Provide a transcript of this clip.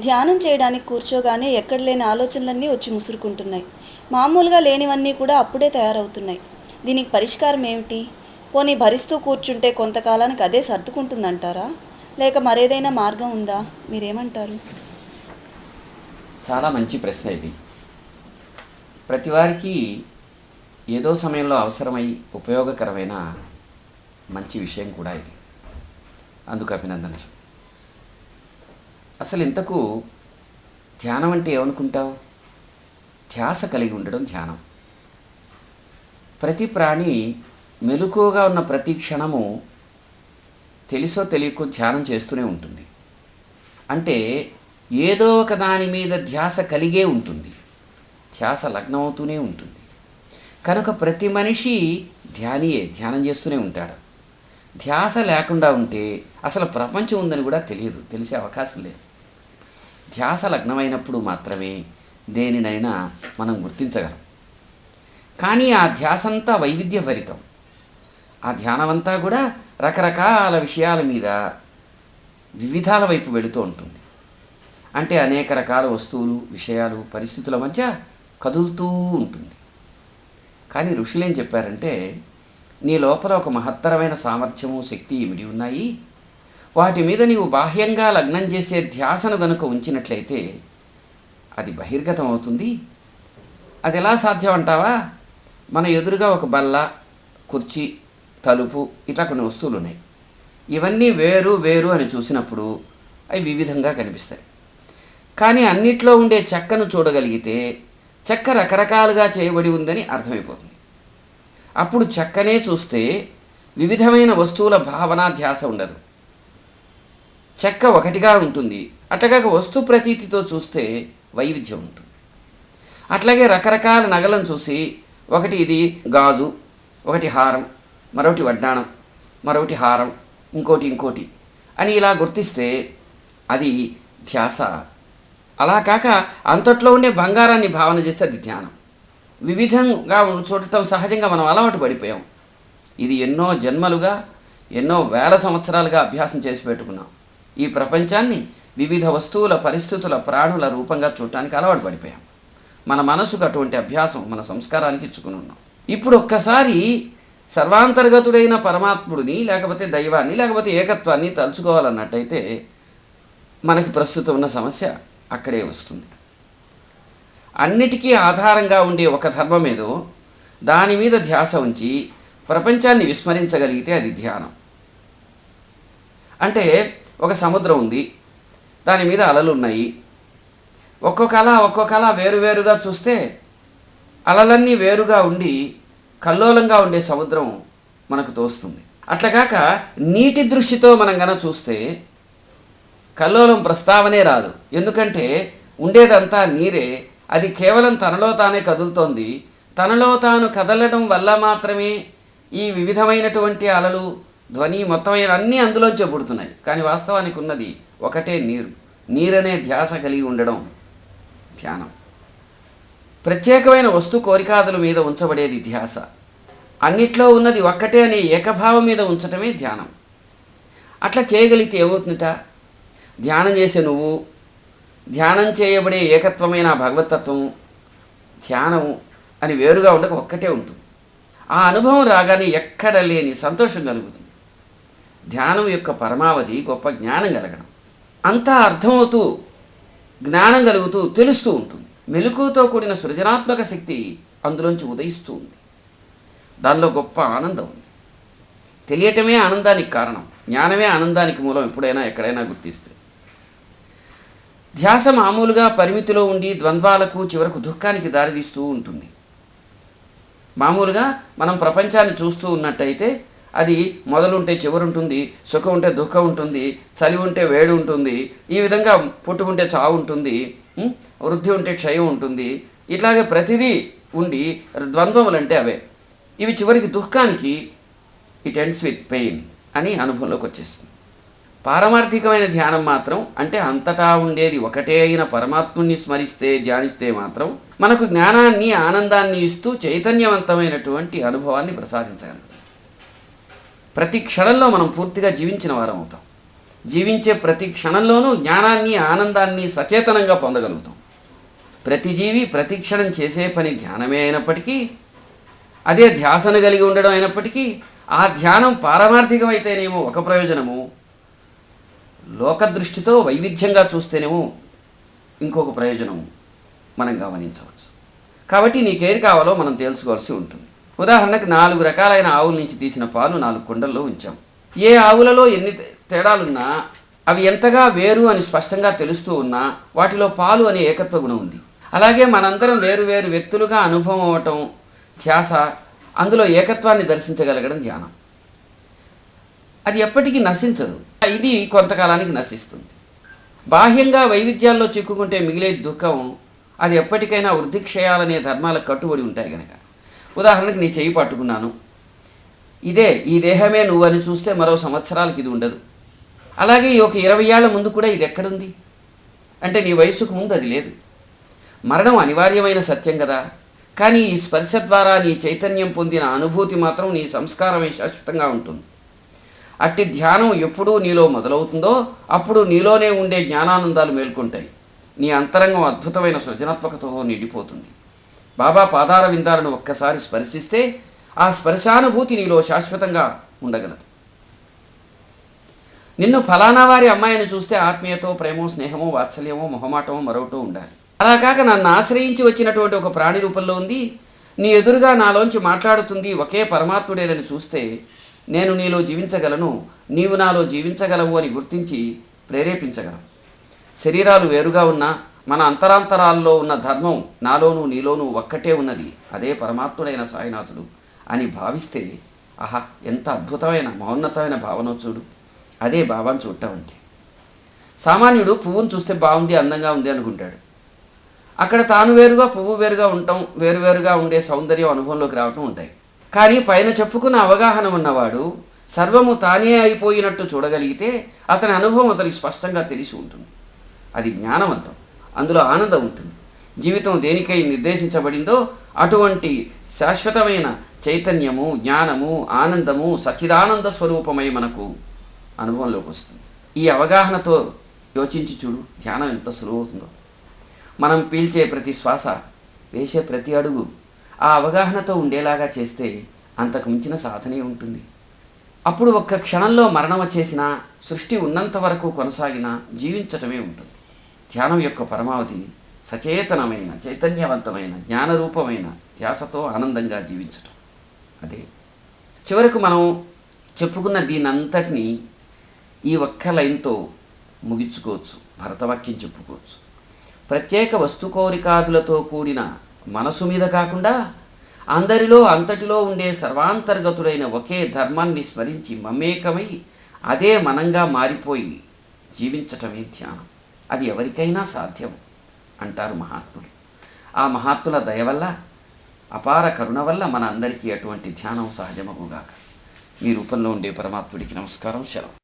ధ్యానం చేయడానికి కూర్చోగానే ఎక్కడ లేని ఆలోచనలన్నీ వచ్చి ముసురుకుంటున్నాయి. మామూలుగా లేనివన్నీ కూడా అప్పుడే తయారవుతున్నాయి. దీనికి పరిష్కారం ఏమిటి? పోనీ భరిస్తూ కూర్చుంటే కొంతకాలానికి అదే సర్దుకుంటుందంటారా? లేక మరేదైనా మార్గం ఉందా? మీరేమంటారు? చాలా మంచి ప్రశ్న ఇది. ప్రతివారికి ఏదో సమయంలో అవసరమై ఉపయోగకరమైన మంచి విషయం కూడా ఇది. అందుకు అభినందనలు. అసలు ఇంతకు ధ్యానం అంటే ఏమనుకుంటావు? ధ్యాస కలిగి ఉండడం ధ్యానం. ప్రతి ప్రాణి మెలకువగా ఉన్న ప్రతి క్షణము తెలుసో తెలియకో ధ్యానం చేస్తూనే ఉంటుంది. అంటే ఏదో ఒక దాని మీద ధ్యాస కలిగే ఉంటుంది, ధ్యాస లగ్నమవుతూనే ఉంటుంది. కనుక ప్రతి మనిషి ధ్యానియే, ధ్యానం చేస్తూనే ఉంటాడు. ధ్యాస లేకుండా ఉంటే అసలు ప్రపంచం ఉందని కూడా తెలియదు, తెలిసే అవకాశం లేదు. ధ్యాస లగ్నమైనప్పుడు మాత్రమే దేనినైనా మనం గుర్తించగలం. కానీ ఆ ధ్యాసంతా వైవిధ్యభరితం. ఆ ధ్యానమంతా కూడా రకరకాల విషయాల మీద వివిధాల వైపు వెళుతూ ఉంటుంది. అంటే అనేక రకాల వస్తువులు, విషయాలు, పరిస్థితుల మధ్య కదులుతూ ఉంటుంది. కానీ ఋషులు ఏం చెప్పారంటే, నీ లోపల ఒక మహత్తరమైన సామర్థ్యము, శక్తి ఇమిడి ఉన్నాయి. వాటి మీద నీవు బాహ్యంగా లగ్నం చేసే ధ్యాసను గనుక ఉంచినట్లయితే అది బహిర్గతం అవుతుంది. అది ఎలా సాధ్యం అంటావా? మన ఎదురుగా ఒక బల్ల, కుర్చీ, తలుపు, ఇట్లా కొన్ని వస్తువులు ఉన్నాయి. ఇవన్నీ వేరు వేరు అని చూసినప్పుడు అవి వివిధంగా కనిపిస్తాయి. కానీ అన్నిట్లో ఉండే చెక్కను చూడగలిగితే చెక్క రకరకాలుగా చేయబడి ఉందని అర్థమైపోతుంది. అప్పుడు చెక్కనే చూస్తే వివిధమైన వస్తువుల భావన, ధ్యాస ఉండదు. చెక్క ఒకటిగా ఉంటుంది. అట్లాగే వస్తు ప్రతీతితో చూస్తే వైవిధ్యం ఉంటుంది. అట్లాగే రకరకాల నగలను చూసి ఒకటి ఇది గాజు, ఒకటి హారం, మరొకటి వడ్డాణం, మరొకటి హారం, ఇంకోటి అని ఇలా గుర్తిస్తే అది ధ్యాస. అలా కాక అంతట్లో ఉండే బంగారాన్ని భావన చేస్తే అది ధ్యానం. వివిధంగా చూడటం సహజంగా మనం అలవాటు పడిపోయాం. ఇది ఎన్నో జన్మలుగా, ఎన్నో వేల సంవత్సరాలుగా అభ్యాసం చేసి పెట్టుకున్నాం. ఈ ప్రపంచాన్ని వివిధ వస్తువుల, పరిస్థితుల, ప్రాణుల రూపంగా చూడటానికి అలవాటు పడిపోయాం. మన మనసుకు అటువంటి అభ్యాసం మన సంస్కారానికి ఇచ్చుకుని ఉన్నాం. ఇప్పుడు ఒక్కసారి సర్వాంతర్గతుడైన పరమాత్ముడిని, లేకపోతే దైవాన్ని, లేకపోతే ఏకత్వాన్ని తలుచుకోవాలన్నట్టయితే మనకి ప్రస్తుతం ఉన్న సమస్య అక్కడే వస్తుంది. అన్నిటికీ ఆధారంగా ఉండే ఒక ధర్మం ఏదో దాని మీద ధ్యాస ఉంచి ప్రపంచాన్ని విస్మరించగలిగితే అది ధ్యానం. అంటే ఒక సముద్రం ఉంది, దాని మీద అలలు ఉన్నాయి. ఒక్కొక్క అల వేరువేరుగా చూస్తే అలలన్నీ వేరుగా ఉండి కల్లోలంగా ఉండే సముద్రం మనకు తోస్తుంది. అట్లగాక నీటి దృష్టితో మనం గన చూస్తే కల్లోలం ప్రస్తావనే రాదు. ఎందుకంటే ఉండేదంతా నీరే. అది కేవలం తనలో తానే కదులుతోంది. తనలో తాను కదలడం వల్ల మాత్రమే ఈ వివిధమైనటువంటి అలలు, ధ్వని, మొత్తమైన అన్నీ అందులోంచే పుడుతున్నాయి. కానీ వాస్తవానికి ఉన్నది ఒకటే నీరు. నీరనే ధ్యాస కలిగి ఉండడం ధ్యానం. ప్రత్యేకమైన వస్తు కోరికాదుల మీద ఉంచబడేది ధ్యాస. అన్నిట్లో ఉన్నది ఒక్కటే అనే ఏకభావం మీద ఉంచటమే ధ్యానం. అట్లా చేయగలిగితే ఏమవుతుందట? ధ్యానం చేసే నువ్వు, ధ్యానం చేయబడే ఏకత్వమైన భగవతత్వము, ధ్యానము అని వేరుగా ఉండక ఒక్కటే ఉంటుంది. ఆ అనుభవం రాగానే ఎక్కడ లేని సంతోషం కలుగుతుంది. ధ్యానం యొక్క పరమావధి గొప్ప జ్ఞానం కలగడం. అంతా అర్థమవుతూ, జ్ఞానం కలుగుతూ, తెలుస్తూ ఉంటుంది. మెలకువతో కూడిన సృజనాత్మక శక్తి అందులోంచి ఉదయిస్తూ ఉంది. దానిలో గొప్ప ఆనందం ఉంది. తెలియటమే ఆనందానికి కారణం, జ్ఞానమే ఆనందానికి మూలం. ఎప్పుడైనా ఎక్కడైనా గుర్తిస్తే ధ్యాస మామూలుగా పరిమితిలో ఉండి ద్వంద్వాలకు, చివరకు దుఃఖానికి దారితీస్తూ ఉంటుంది. మామూలుగా మనం ప్రపంచాన్ని చూస్తూ ఉన్నట్టయితే అది మొదలుంటే చివరుంటుంది, సుఖం ఉంటే దుఃఖం ఉంటుంది, చలి ఉంటే వేడి ఉంటుంది, ఈ విధంగా పుట్టుకుంటే చావు ఉంటుంది, వృద్ధి ఉంటే క్షయం ఉంటుంది. ఇట్లాగే ప్రతిదీ ఉండి ద్వంద్వములు అంటే అవే. ఇవి చివరికి దుఃఖానికి ఇట్ ఎండ్స్ విత్ పెయిన్ అని అనుభవంలోకి వచ్చేస్తుంది. పారమార్థికమైన ధ్యానం మాత్రం, అంటే అంతటా ఉండేది ఒకటే అయిన పరమాత్ముని స్మరిస్తే, ధ్యానిస్తే మాత్రం మనకు జ్ఞానాన్ని, ఆనందాన్ని ఇస్తూ చైతన్యవంతమైనటువంటి అనుభవాన్ని ప్రసాదించగలదు. ప్రతి క్షణంలో మనం పూర్తిగా జీవించిన వారం అవుతాం. జీవించే ప్రతి క్షణంలోనూ జ్ఞానాన్ని ఆనందాన్ని సచేతనంగా పొందగలుగుతాం. ప్రతి జీవి ప్రతి క్షణం చేసే పని ధ్యానమే అయినప్పటికీ, అదే ధ్యాసను కలిగి ఉండడం అయినప్పటికీ, ఆ ధ్యానం పారమార్థికమైతేనేమో ఒక ప్రయోజనము, లోకదృష్టితో వైవిధ్యంగా చూస్తేనేమో ఇంకొక ప్రయోజనం మనం గమనించవచ్చు. కాబట్టి నీకేది కావాలో మనం తెలుసుకోవాల్సి ఉంటుంది. ఉదాహరణకు 4 రకాలైన ఆవుల నుంచి తీసిన పాలు 4 కుండల్లో ఉంచాం. ఏ ఆవులలో ఎన్ని తేడాలున్నా, అవి ఎంతగా వేరు అని స్పష్టంగా తెలుస్తూ ఉన్నా, వాటిలో పాలు అనే ఏకత్వ గుణం ఉంది. అలాగే మనందరం వేరు వేరు వ్యక్తులుగా అనుభవం అవ్వటం ధ్యాస, అందులో ఏకత్వాన్ని దర్శించగలగడం ధ్యానం. అది ఎప్పటికీ నశించదు, ఇది కొంతకాలానికి నశిస్తుంది. బాహ్యంగా వైవిధ్యాల్లో చిక్కుకుంటే మిగిలే దుఃఖం, అది ఎప్పటికైనా వృద్ధిక్షయాలనే ధర్మాలకు కట్టుబడి ఉంటాయి కనుక. ఉదాహరణకు నీ చెయ్యి పట్టుకున్నాను, ఇదే ఈ దేహమే నువ్వని చూస్తే మరో సంవత్సరాలకి ఇది ఉండదు. అలాగే ఒక 20 ఏళ్ల ముందు కూడా ఇది ఎక్కడుంది అంటే నీ వయసుకు ముందు అది లేదు. మరణం అనివార్యమైన సత్యం కదా. కానీ ఈ స్పర్శ ద్వారా నీ చైతన్యం పొందిన అనుభూతి మాత్రం నీ సంస్కారమే శాశ్వతంగా ఉంటుంది. అట్టి ధ్యానం ఎప్పుడూ నీలో మొదలవుతుందో అప్పుడు నీలోనే ఉండే జ్ఞానానందాలు మేల్కొంటాయి. నీ అంతరంగం అద్భుతమైన సృజనాత్మకతతో నిండిపోతుంది. బాబా పాదార విందాలను ఒక్కసారి స్పర్శిస్తే ఆ స్పర్శానుభూతి నీలో శాశ్వతంగా ఉండగలదు. నిన్ను ఫలానా వారి అమ్మాయిని చూస్తే ఆత్మీయతో ప్రేమో స్నేహమో వాత్సల్యమో మొహమాటమో మరొకటో ఉండాలి. అలా కాక నన్ను ఆశ్రయించి వచ్చినటువంటి ఒక ప్రాణి రూపంలో ఉంది, నీ ఎదురుగా నాలోంచి మాట్లాడుతుంది, ఒకే పరమాత్ముడేనని చూస్తే నేను నీలో జీవించగలను, నీవు నాలో జీవించగలవు అని గుర్తించి ప్రేరేపించగలం. శరీరాలు వేరుగా ఉన్నా మన అంతరాంతరాల్లో ఉన్న ధర్మం నాలోనూ నీలోనూ ఒక్కటే ఉన్నది, అదే పరమాత్ముడైన సాయినాథుడు అని భావిస్తే ఆహా ఎంత అద్భుతమైన మహోన్నతమైన భావన చూడు. అదే భావాన్ని చూడటం అంటే. సామాన్యుడు పువ్వును చూస్తే బాగుంది అందంగా ఉంది అనుకుంటాడు. అక్కడ తాను వేరుగా పువ్వు వేరుగా ఉండటం, వేరువేరుగా ఉండే సౌందర్యం అనుభవంలోకి రావటం ఉంటాయి. కానీ పైన చెప్పుకున్న అవగాహన ఉన్నవాడు సర్వము తానే అయిపోయినట్టు చూడగలిగితే అతని అనుభవం అతనికి స్పష్టంగా తెలిసి ఉంటుంది. అది జ్ఞానవంతం, అందులో ఆనందం ఉంటుంది. జీవితం దేనికై నిర్దేశించబడిందో అటువంటి శాశ్వతమైన చైతన్యము, జ్ఞానము, ఆనందము సచ్చిదానంద స్వరూపమై మనకు అనుభవంలోకి వస్తుంది. ఈ అవగాహనతో యోచించి చూడు, ధ్యానం ఎంత సులువవుతుందో. మనం పీల్చే ప్రతి శ్వాస, వేసే ప్రతి అడుగు ఆ అవగాహనతో ఉండేలాగా చేస్తే అంతకు మించిన సాధనే ఉంటుంది. అప్పుడు ఒక్క క్షణంలో మరణం వచ్చేసినా, సృష్టి ఉన్నంత వరకు కొనసాగినా జీవించటమే ఉంటుంది. ధ్యానం యొక్క పరమావధి సచేతనమైన, చైతన్యవంతమైన, జ్ఞానరూపమైన ధ్యాసతో ఆనందంగా జీవించటం. అదే చివరకు మనం చెప్పుకున్న దీనంతటినీ ఈ ఒక్క లైన్తో ముగించుకోవచ్చు, భరతవాక్యం చెప్పుకోవచ్చు. ప్రత్యేక వస్తు కోరికాదులతో కూడిన మనసు మీద కాకుండా అందరిలో అంతటిలో ఉండే సర్వాంతర్గతుడైన ఒకే ధర్మాన్ని స్మరించి మమేకమై అదే మనంగా మారిపోయి జీవించటమే ధ్యానం. అది ఎవరికైనా సాధ్యం అంటారు మహాత్ములు. ఆ మహాత్ముల దయ వల్ల, అపార కరుణ వల్ల మన అందరికీ అటువంటి ధ్యానం సహజమగుగాక. మీ రూపంలో ఉండే పరమాత్ముడికి నమస్కారం, శరణం.